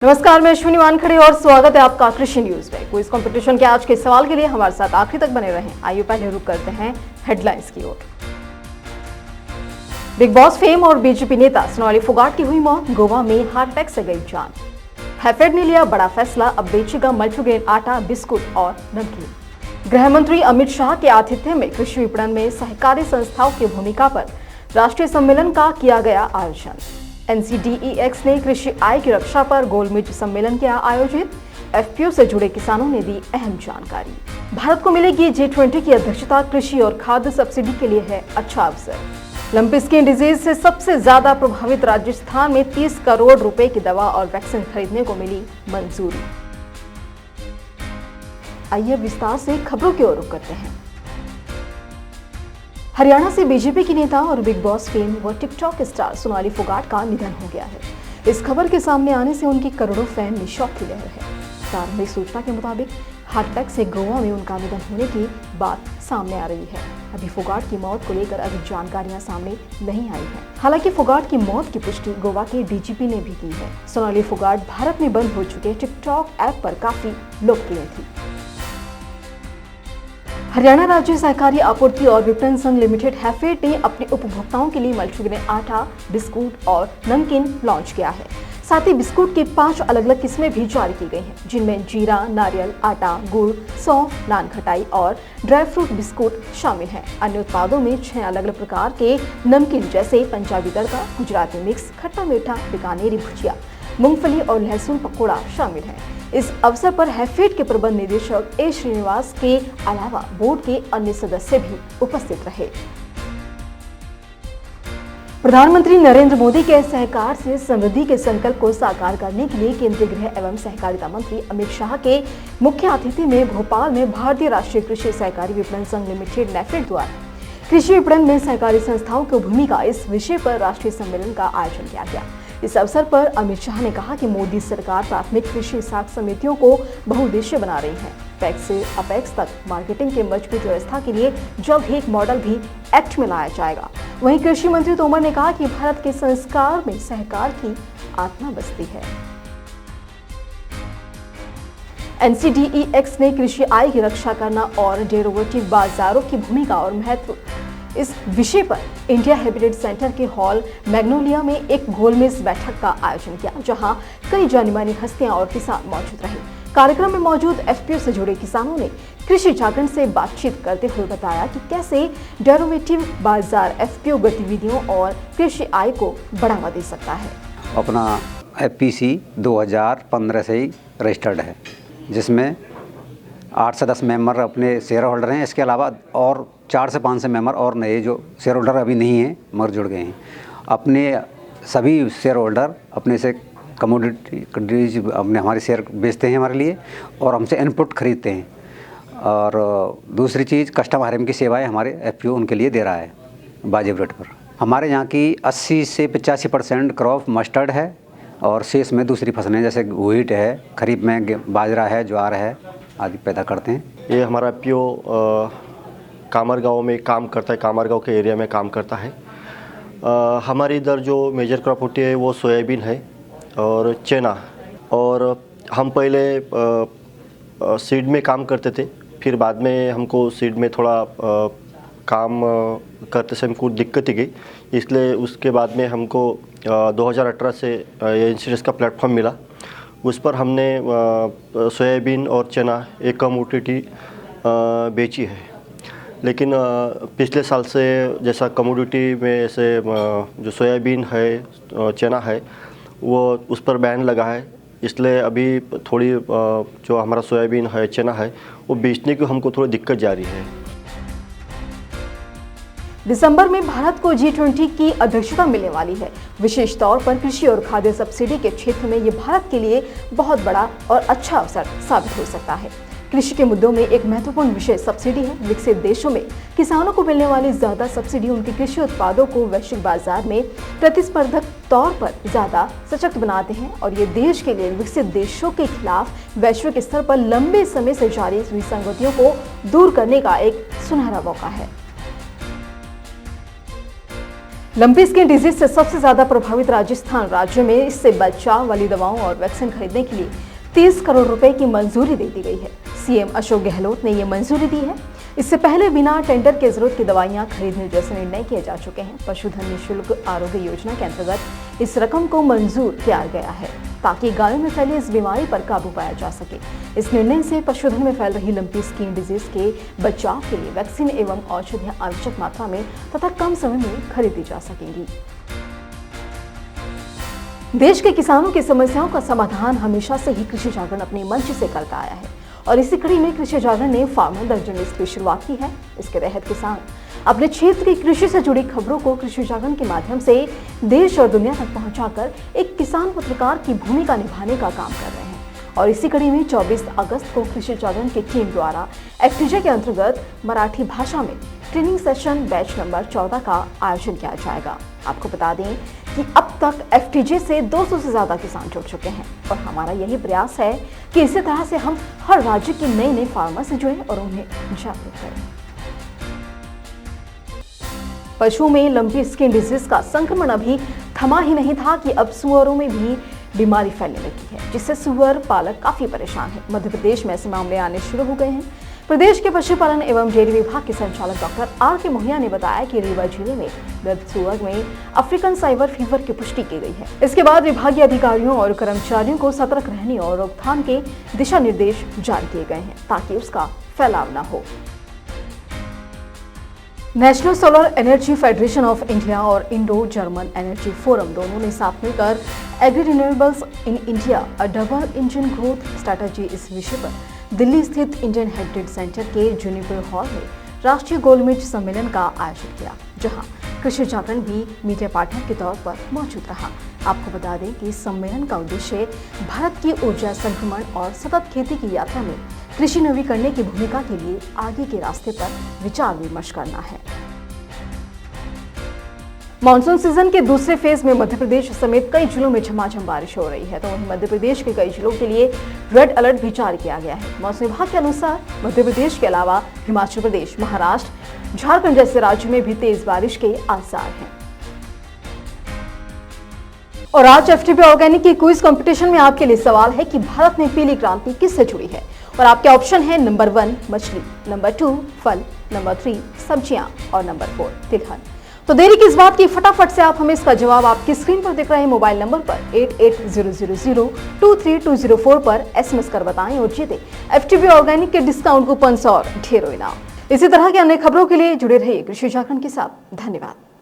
नमस्कार, मैं अश्विनी वानखड़े और स्वागत है आपका कृषि न्यूज में। क्विज कंपटीशन के आज के सवाल के लिए हमारे साथ आखिरी तक बने रहें। आइए पहले रुक करते हैं हेडलाइंस की ओर। बिग बॉस फेम और बीजेपी नेता सोनाली फोगाट की हुई मौत, गोवा में हार्ट अटैक से गई जान। हैफेड ने लिया बड़ा फैसला, अब बेचेगा मल्टीग्रेन आटा, बिस्कुट और नमकीन। गृह मंत्री अमित शाह के आतिथ्य में कृषि विपणन में सहकारी संस्थाओं की भूमिका पर राष्ट्रीय सम्मेलन का किया गया आयोजन। NCDEX ने कृषि आय की रक्षा पर गोलमेज सम्मेलन किया आयोजित। FPO से जुड़े किसानों ने दी अहम जानकारी। भारत को मिलेगी G20 की अध्यक्षता, कृषि और खाद्य सब्सिडी के लिए है अच्छा अवसर। लंपी स्किन डिजीज से सबसे ज्यादा प्रभावित राजस्थान में 30 करोड़ रुपए की दवा और वैक्सीन खरीदने को मिली मंजूरी। आइए विस्तार से खबरों की ओर रुख करते हैं। हरियाणा से बीजेपी की नेता और बिग बॉस फेम व टिकटॉक स्टार सोनाली फोगाट का निधन हो गया है। इस खबर के सामने आने से उनकी करोड़ों फैन में शौक की लहर है। प्रारंभिक सूचना के मुताबिक हार्ट अटैक से गोवा में उनका निधन होने की बात सामने आ रही है। अभी फोगाट की मौत को लेकर अधिक जानकारियां सामने नहीं आई है। हालांकि फोगाट की मौत की पुष्टि गोवा के DGP ने भी की है। सोनाली फोगाट भारत में बंद हो चुके टिकटॉक ऐप पर काफी लोकप्रिय थी। हरियाणा राज्य सहकारी आपूर्ति और विपणन संघ लिमिटेड हैफेड ने अपने उपभोक्ताओं के लिए मल्टीग्रेन आटा, बिस्कुट और नमकीन लॉन्च किया है। साथ ही बिस्कुट की 5 अलग अलग किस्में भी जारी की गई हैं, जिनमें जीरा, नारियल, आटा, गुड़, सौंफ, नान खटाई और ड्राई फ्रूट बिस्कुट शामिल हैं। अन्य उत्पादों में 6 अलग अलग प्रकार के नमकीन जैसे पंजाबी तड़का, गुजराती मिक्स, खट्टा मीठा, बीकानेरी भुजिया, मूंगफली और लहसुन पकौड़ा शामिल हैं। इस अवसर पर हैफेड के प्रबंध निदेशक A श्रीनिवास के अलावा बोर्ड के अन्य सदस्य भी उपस्थित रहे। प्रधानमंत्री नरेंद्र मोदी के सहकार से समृद्धि के संकल्प को साकार करने के लिए केंद्रीय गृह एवं सहकारिता मंत्री अमित शाह के मुख्य अतिथि में भोपाल में भारतीय राष्ट्रीय कृषि सहकारी विपणन संघ लिमिटेड (नैफेड) द्वारा कृषि विपणन में सहकारी संस्थाओं की भूमिका इस विषय पर राष्ट्रीय सम्मेलन का आयोजन किया गया। इस अवसर पर अमित शाह ने कहा कि मोदी सरकार प्राथमिक कृषि साख समितियों को बहुउद्देशीय बना रही है। पैक्स से अपेक्स तक मार्केटिंग के मजबूत व्यवस्था के लिए जल्द एक मॉडल भी एक्ट में लाया जाएगा। वहीं कृषि मंत्री तोमर ने कहा कि भारत के संस्कार में सहकार की आत्मा बसती है। NCDEX ने कृषि आय की रक्षा करना और डेरिवेटिव बाजारों की भूमिका और महत्व इस विषय पर इंडिया हैबिटेट सेंटर के हॉल मैग्नोलिया में एक गोलमेज बैठक का आयोजन किया, जहां कई जानी-मानी हस्तियां और किसान मौजूद रहे। कार्यक्रम में मौजूद FPO से जुड़े किसानों ने कृषि जागरण से बातचीत करते हुए बताया कि कैसे डेरिवेटिव बाजार FPO गतिविधियों और कृषि आय को बढ़ावा दे सकता है। अपना FPC 2015 से ही रजिस्टर्ड है, जिसमें 8 से 10 मेंबर अपने शेयर होल्डर हैं। इसके अलावा और 4 से 5 से मेंबर और नए जो शेयर होल्डर अभी नहीं हैं मगर जुड़ गए हैं। अपने सभी शेयर होल्डर अपने से कमोडिटीज अपने हमारे शेयर बेचते हैं हमारे लिए और हमसे इनपुट खरीदते हैं। और दूसरी चीज़ कस्टम RM की सेवाएं हमारे FPO उनके लिए दे रहा है वाजिब रेट पर। हमारे यहाँ की 80 से 85% क्रॉप मस्टर्ड है और शेष में दूसरी फसलें जैसे व्हीट है, खरीफ में बाजरा है, ज्वार है आदि पैदा करते हैं। ये हमारा FPO कामरगांव में काम करता है, कामरगांव के एरिया में काम करता है। हमारे इधर जो मेजर क्रॉप होती है वो सोयाबीन है और चना। और हम पहले सीड में काम करते थे, फिर बाद में हमको सीड में थोड़ा काम करते से हमको दिक्कत ही गई, इसलिए उसके बाद में हमको 2018 से ये इंश्योरेंस का प्लेटफॉर्म मिला। उस पर हमने सोयाबीन और चना एक कमोडिटी बेची है। लेकिन पिछले साल से जैसा कमोडिटी में से जो सोयाबीन है, चना है, वो उस पर बैन लगा है, इसलिए अभी थोड़ी जो हमारा सोयाबीन है, चना है, वो बेचने की हमको थोड़ी दिक्कत जा रही है। दिसंबर में भारत को G20 की अध्यक्षता मिलने वाली है। विशेष तौर पर कृषि और खाद्य सब्सिडी के क्षेत्र में ये भारत के लिए बहुत बड़ा और अच्छा अवसर साबित हो सकता है। कृषि के मुद्दों में एक महत्वपूर्ण विषय सब्सिडी है। विकसित देशों में किसानों को मिलने वाली ज्यादा सब्सिडी उनके कृषि उत्पादों को वैश्विक बाजार में प्रतिस्पर्धक तौर पर ज्यादा सशक्त बनाते हैं और ये देश के लिए विकसित देशों के खिलाफ वैश्विक स्तर पर लंबे समय से जारी विसंगतियों को दूर करने का एक सुनहरा मौका है। लंपी स्किन डिजीज से सबसे ज्यादा प्रभावित राजस्थान राज्य में इससे बचाव वाली दवाओं और वैक्सीन खरीदने के लिए 30 करोड़ रुपए की मंजूरी दे दी गई है। सीएम अशोक गहलोत ने ये मंजूरी दी है। इससे पहले बिना टेंडर के जरूरत की दवाइयां खरीदने जैसे निर्णय किए जा चुके हैं। पशुधन निःशुल्क आरोग्य योजना के अंतर्गत इस रकम को मंजूर किया गया है ताकि गायों में फैली इस बीमारी पर काबू पाया जा सके। इस निर्णय से पशुधन में फैल रही लंपी स्किन डिजीज के बचाव के लिए वैक्सीन एवं औषधियां आवश्यक मात्रा में तथा कम समय में खरीदी जा सकेंगी। देश के किसानों की समस्याओं का समाधान हमेशा से ही कृषि जागरण अपने मंच से करता आया है और इसी कड़ी में कृषि जागरण ने फार्मर द जर्नलिस्ट की शुरुआत की है। इसके तहत किसान अपने क्षेत्र की कृषि से जुड़ी खबरों को कृषि जागरण के माध्यम से देश और दुनिया तक पहुंचाकर एक किसान पत्रकार की भूमिका निभाने का काम कर रहे हैं। और इसी कड़ी में 24 अगस्त को कृषि जागरण की टीम द्वारा FTJ के अंतर्गत मराठी भाषा में ट्रेनिंग सेशन बैच नंबर 14 का आयोजन किया जाएगा। आपको बता दें कि अब तक FTJ से 200 से ज्यादा किसान जुड़ चुके हैं और हमारा यही प्रयास है कि इसी तरह से हम हर राज्य के नए फार्मर से जुड़े और उन्हें जागरूक करें। पशुओं में लंपी स्किन डिजीज का संक्रमण अभी थमा ही नहीं था कि अब सुअरों में भी बीमारी फैलने लगी है, जिससे सुअर पालक काफी परेशान है। मध्य प्रदेश में ऐसे मामले आने शुरू हो गए हैं। प्रदेश के पशुपालन एवं डेयरी विभाग के संचालक डॉक्टर R.K. मोहिया ने बताया कि रीवा जिले में मृत सुअर में अफ्रीकन साइबर फीवर की पुष्टि की गई है। इसके बाद विभागीय अधिकारियों और कर्मचारियों को सतर्क रहने और रोकथाम के दिशा निर्देश जारी किए गए हैं ताकि उसका फैलाव न हो। National solar energy federation of India और इंडो जर्मन एनर्जी फोरम दोनों ने साथ मिलकर agri renewables in India a double engine growth strategy इस विषय पर दिल्ली स्थित इंडियन हेरिटेज सेंटर के जूनिपर हॉल में राष्ट्रीय गोलमेज सम्मेलन का आयोजन किया, जहां कृषि जागरण भी मीडिया पार्टनर के तौर पर मौजूद रहा। आपको बता दें कि इस सम्मेलन का उद्देश्य भारत की ऊर्जा संक्रमण और सतत खेती की यात्रा में कृषि नवीकरण की भूमिका के लिए आगे के रास्ते पर विचार विमर्श करना है। मानसून सीजन के दूसरे फेज में मध्य प्रदेश समेत कई जिलों में झमाझम बारिश हो रही है, तो वहीं मध्य प्रदेश के कई जिलों के लिए रेड अलर्ट भी जारी किया गया है। मौसम विभाग के अनुसार मध्य प्रदेश के अलावा हिमाचल प्रदेश, महाराष्ट्र, झारखंड जैसे राज्यों में भी तेज बारिश के आसार हैं। और आज FTP ऑर्गेनिक की क्विज कंपटीशन में आपके लिए सवाल है कि भारत में पीली क्रांति किससे जुड़ी है, और आपके ऑप्शन है नंबर 1 मछली, नंबर 2 फल, नंबर 3 सब्जियां और नंबर 4 तिलहन। तो देरी किस बात की, फटाफट से आप हमें इसका जवाब आपकी स्क्रीन पर दिख रहे मोबाइल नंबर पर 8800023204 पर SMS कर बताएं और जीते FTP ऑर्गेनिक के डिस्काउंट कूपन्स और ढेरों इनाम। इसी तरह की अन्य खबरों के लिए जुड़े रहिए कृषि जागरण के साथ। धन्यवाद।